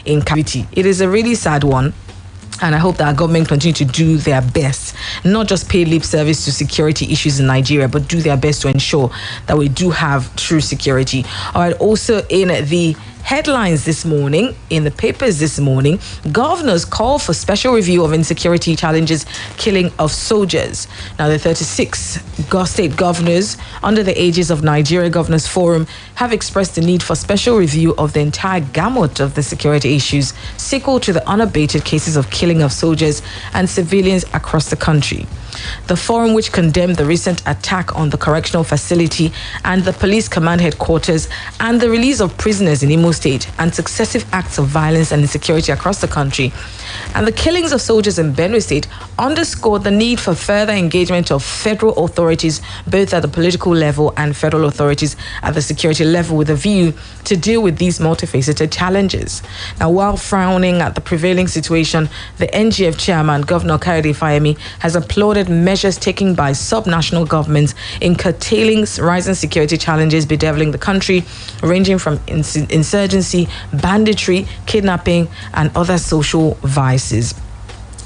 in captivity. It is a really sad one. And I hope that our government continue to do their best, not just pay lip service to security issues in Nigeria, but do their best to ensure that we do have true security. All right, also in the headlines this morning, in the papers this morning, governors call for special review of insecurity challenges, killing of soldiers. Now, the 36 state governors under the aegis of Nigeria Governors Forum have expressed the need for special review of the entire gamut of the security issues, sequel to the unabated cases of killing of soldiers and civilians across the country. The forum, which condemned the recent attack on the correctional facility and the police command headquarters and the release of prisoners in Imo State and successive acts of violence and insecurity across the country and the killings of soldiers in Benue State, underscored the need for further engagement of federal authorities, both at the political level and federal authorities at the security level, with a view to deal with these multifaceted challenges. Now, while frowning at the prevailing situation, the NGF chairman, Governor Kayode Fayemi, has applauded measures taken by subnational governments in curtailing rising security challenges bedeviling the country, ranging from insurgency, banditry, kidnapping, and other social vices.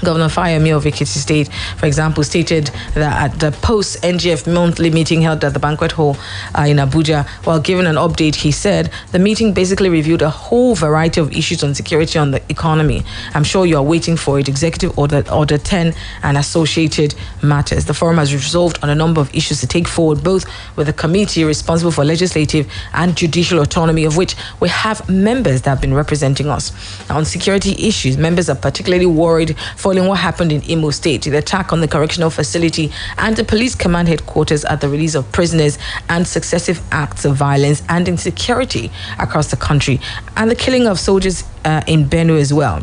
Governor Fayemi of Ekiti State, for example, stated that at the post-NGF monthly meeting held at the banquet hall in Abuja, while giving an update, he said the meeting basically reviewed a whole variety of issues on security on the economy. I'm sure you are waiting for it. Executive Order 10 and associated matters. The forum has resolved on a number of issues to take forward, both with the committee responsible for legislative and judicial autonomy, of which we have members that have been representing us. Now, on security issues, members are particularly worried following what happened in Imo State, the attack on the correctional facility and the police command headquarters at the release of prisoners and successive acts of violence and insecurity across the country, and the killing of soldiers in Benue as well.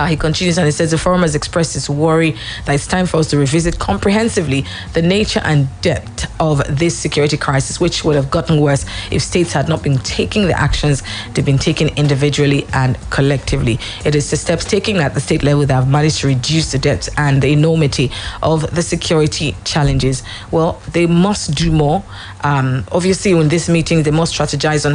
He continues and he says the forum has expressed its worry that it's time for us to revisit comprehensively the nature and depth of this security crisis, which would have gotten worse if states had not been taking the actions they've been taking individually and collectively. It is the steps taken at the state level that have managed to reduce the depth and the enormity of the security challenges. Well, they must do more. Obviously, in this meeting, they must strategize on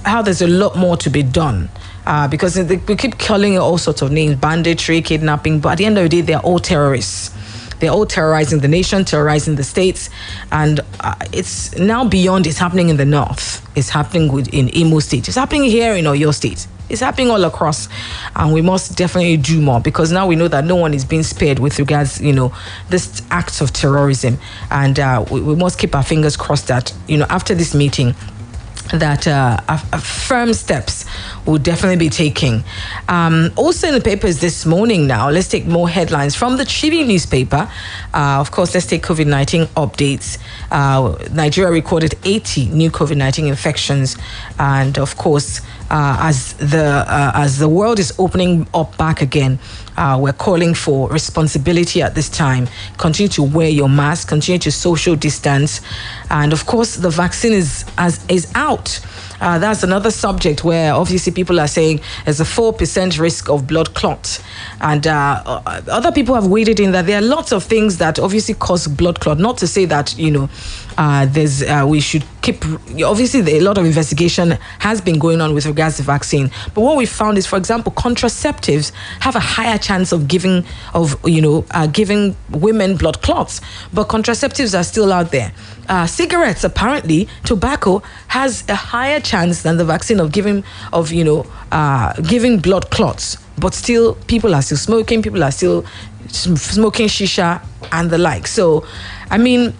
how there's a lot more to be done. Because we keep calling it all sorts of names, banditry, kidnapping, but at the end of the day, they're all terrorists. They're all terrorizing the nation, terrorizing the states, and it's now beyond. It's happening in the north. It's happening in Imo State. It's happening here in Oyo State. It's happening all across, and we must definitely do more, because now we know that no one is being spared with regards, this acts of terrorism, and we must keep our fingers crossed that, after this meeting, that firm steps will definitely be taken. Also in the papers this morning now, let's take more headlines from the Tribune newspaper. Of course, let's take COVID-19 updates. Nigeria recorded 80 new COVID-19 infections. And of course, as the world is opening up back again, we're calling for responsibility at this time. Continue to wear your mask, continue to social distance. And of course, the vaccine is out. That's another subject where obviously people are saying there's a 4% risk of blood clot. And other people have waded in that there are lots of things that obviously cause blood clot. Not to say that, we should keep, obviously a lot of investigation has been going on with regards to vaccine. But what we found is, for example, contraceptives have a higher chance of giving women blood clots. But contraceptives are still out there. Cigarettes, apparently, tobacco has a higher chance than the vaccine of giving blood clots. But still, people are still smoking, people are still smoking shisha and the like. So, I mean,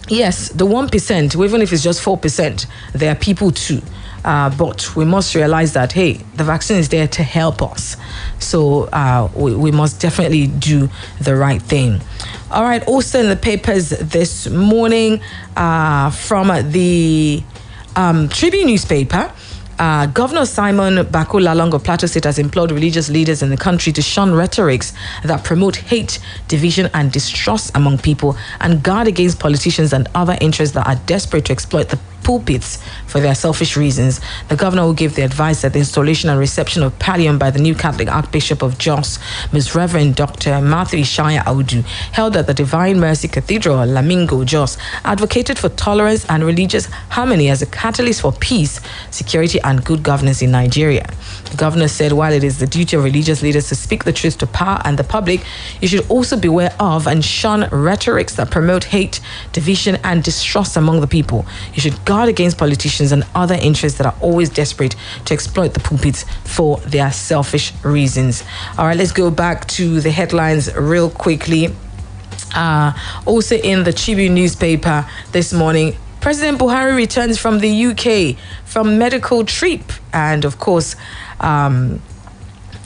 yes, the 1%, even if it's just 4%, there are people too. But we must realize that, hey, the vaccine is there to help us. So we must definitely do the right thing. All right, also in the papers this morning from the Tribune newspaper, Governor Simon Bako Lalong of Plateau State has implored religious leaders in the country to shun rhetorics that promote hate, division, and distrust among people, and guard against politicians and other interests that are desperate to exploit the pulpits for their selfish reasons. The governor will give the advice at the installation and reception of pallium by the new Catholic Archbishop of Jos, Ms. Reverend Dr. Matthew Ishaya Audu, held at the Divine Mercy Cathedral, Lamingo, Jos, advocated for tolerance and religious harmony as a catalyst for peace, security, and good governance in Nigeria. The governor said while it is the duty of religious leaders to speak the truth to power and the public, you should also beware of and shun rhetorics that promote hate, division, and distrust among the people. You should guard against politicians and other interests that are always desperate to exploit the pulpits for their selfish reasons. All right, let's go back to the headlines real quickly. Also in the Tribune newspaper this morning, President Buhari returns from the UK from medical trip, and of course,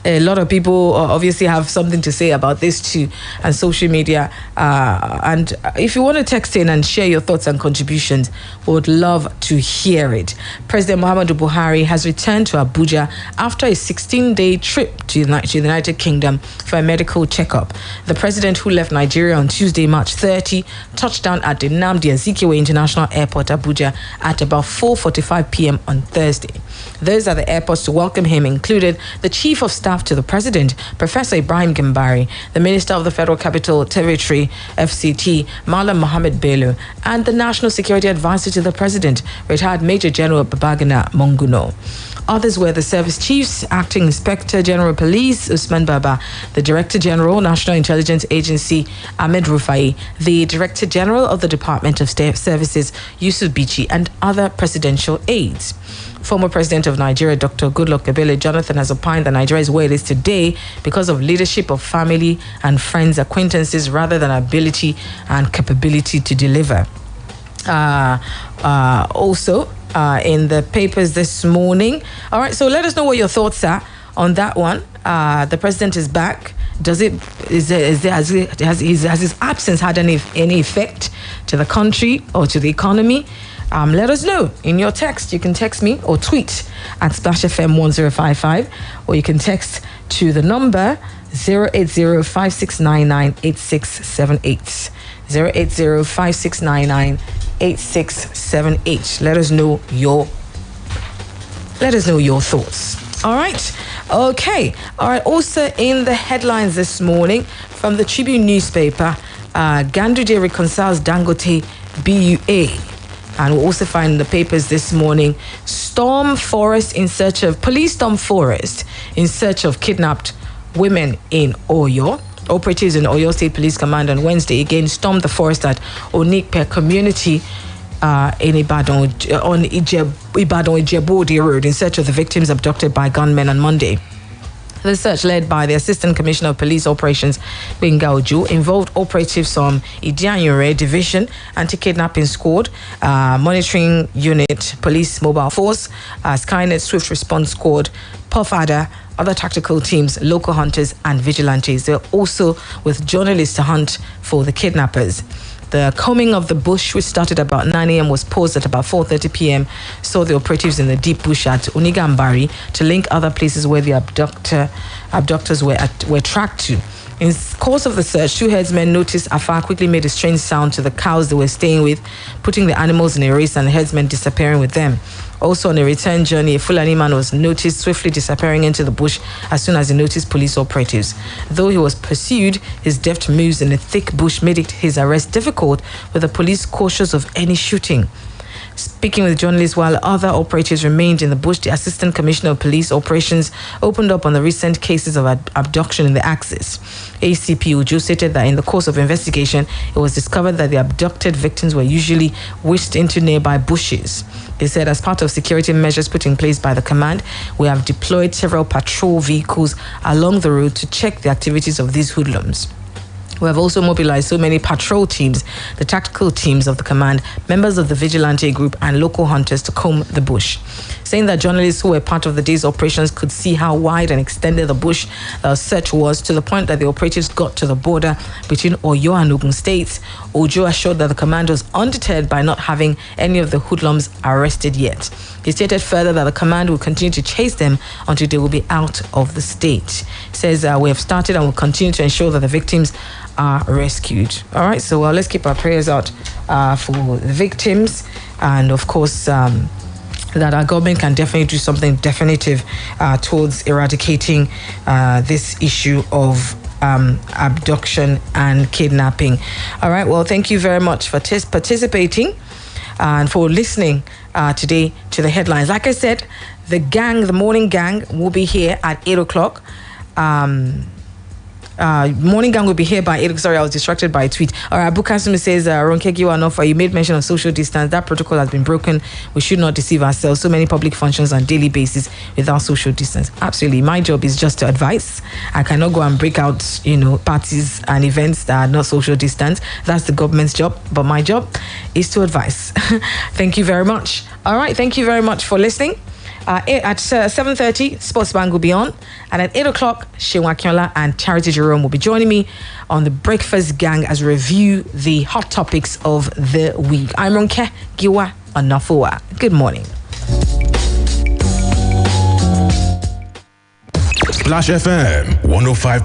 a lot of people obviously have something to say about this too, and social media. And if you want to text in and share your thoughts and contributions, we would love to hear it. President Muhammadu Buhari has returned to Abuja after a 16-day trip to the United Kingdom for a medical checkup. The president, who left Nigeria on Tuesday, March 30, touched down at the Nnamdi Azikiwe International Airport, Abuja, at about 4:45 p.m. on Thursday. Those at the airports to welcome him included the Chief of Staff to the President, Professor Ibrahim Gambari, the Minister of the Federal Capital Territory, FCT, Malam Mohammed Bello, and the National Security Advisor to the President, retired Major General Babagana Monguno. Others were the Service Chiefs, Acting Inspector General Police, Usman Baba, the Director General, National Intelligence Agency, Ahmed Rufai, the Director General of the Department of State Services, Yusuf Bichi, and other presidential aides. Former President of Nigeria, Dr. Goodluck Ebele Jonathan, has opined that Nigeria is where it is today because of leadership of family and friends, acquaintances, rather than ability and capability to deliver. Also, in the papers this morning. All right, so let us know what your thoughts are on that one. The president is back. Has his absence had any effect to the country or to the economy? Let us know in your text. You can text me or tweet at Splash FM 1055, or you can text to the number 08056998678. 08056998678. Let us know your thoughts. All right. Okay. All right. Also in the headlines this morning from the Tribune newspaper, Ganduje reconciles Dangote BUA. And we'll also find in the papers this morning, police storm forest in search of kidnapped women in Oyo. Operatives in Oyo State Police Command on Wednesday again stormed the forest at Onikpe community in Ibadan, on Ijebu-Ode Road in search of the victims abducted by gunmen on Monday. The search, led by the Assistant Commissioner of Police Operations, Benga Ojo, involved operatives from Idianyore Division, Anti-Kidnapping Squad, Monitoring Unit, Police Mobile Force, Skynet Swift Response Squad, POFADA, other tactical teams, local hunters, and vigilantes. They're also with journalists to hunt for the kidnappers. The combing of the bush, which started about 9 a.m., was paused at about 4:30 p.m. Saw the operatives in the deep bush at Unigambari to link other places where the abductors were tracked to. In the course of the search, two herdsmen noticed Afar quickly made a strange sound to the cows they were staying with, putting the animals in a race and the herdsmen disappearing with them. Also on a return journey, a Fulani man was noticed swiftly disappearing into the bush as soon as he noticed police operatives. Though he was pursued, his deft moves in the thick bush made his arrest difficult, with the police cautious of any shooting. Speaking with journalists while other operatives remained in the bush, the Assistant Commissioner of Police Operations opened up on the recent cases of abduction in the Axis. ACP Uju stated that in the course of investigation, it was discovered that the abducted victims were usually whisked into nearby bushes. He said, as part of security measures put in place by the command, we have deployed several patrol vehicles along the road to check the activities of these hoodlums. We have also mobilized so many patrol teams, the tactical teams of the command, members of the vigilante group, and local hunters to comb the bush. Saying that journalists who were part of the day's operations could see how wide and extended the bush search was, to the point that the operatives got to the border between Oyo and Ogun states. Ojo assured that the command was undeterred by not having any of the hoodlums arrested yet. He He stated further that the command will continue to chase them until they will be out of the state. He says, we have started and will continue to ensure that the victims are rescued. All right, so let's keep our prayers out for the victims, and of course, that our government can definitely do something definitive towards eradicating this issue of abduction and kidnapping. All right, well, thank you very much for participating and for listening today to the headlines. Like I said, the morning gang will be here at 8 o'clock. Morning gang will be here by 8. Sorry, I was distracted by a tweet. All right, Bukasumi says, Ronke Giwa Onafuwa, you made mention of social distance. That protocol has been broken. We should not deceive ourselves. So many public functions on daily basis without social distance. Absolutely. My job is just to advise. I cannot go and break out, parties and events that are not social distance. That's the government's job. But my job is to advise. Thank you very much. All right, thank you very much for listening. At 7:30, Sports Bank will be on. And at 8 o'clock, Shewa Kiola and Charity Jerome will be joining me on the Breakfast Gang as we review the hot topics of the week. I'm Ronke Giwa Onafuwa. Good morning. Splash FM 105.9